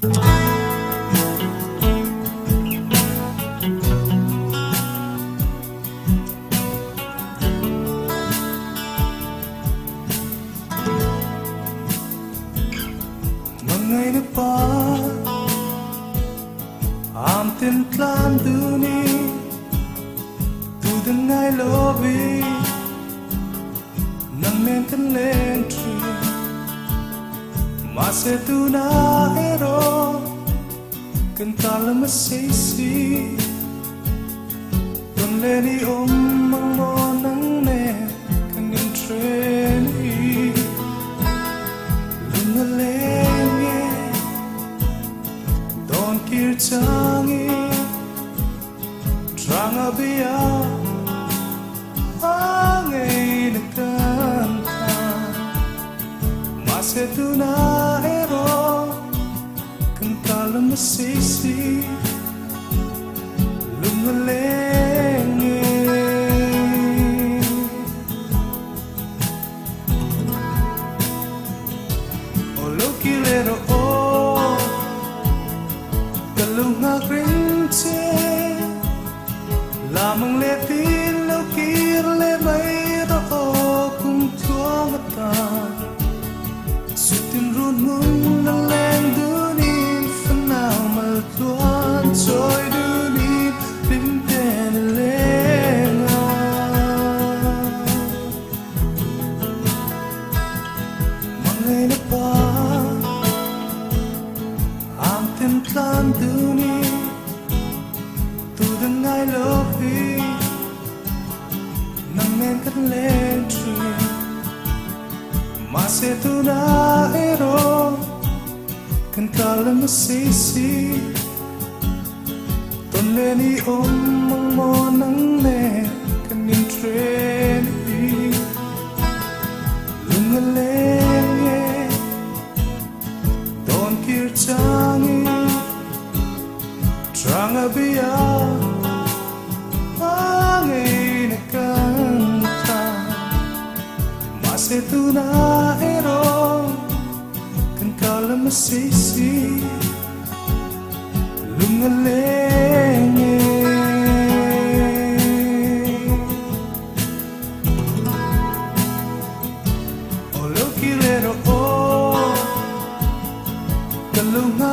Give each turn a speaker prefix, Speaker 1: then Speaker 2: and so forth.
Speaker 1: Hmangaihna pa am tin tlan duni tu den ngai lobi nang men kan len tri ma se tu na hero kan talam se si ton le ni mang mo nang ne kan in treni lung le Kirtangi Tranga biya Hmangaihna kanta Masetu na hero Kantala masisi Lungalengi Olokilero Lunga grinche lamang le tin lo kir le mai ro kum tuang ta sutin run mung na leng dunin fanao mal tuan choi dunin lim ten lenga Hmangaihna pa am tin tlan duni tu den ngai lobi nang men kan len tri ma se tu na hero kan kalam sisi ton le ni mang mo nang ne kan in treni lungalengi don kirtangi Tranga biya Hmangaihna kanta Masetu na hero Kan kalam masisi Lungalengi Olokilero Kalunga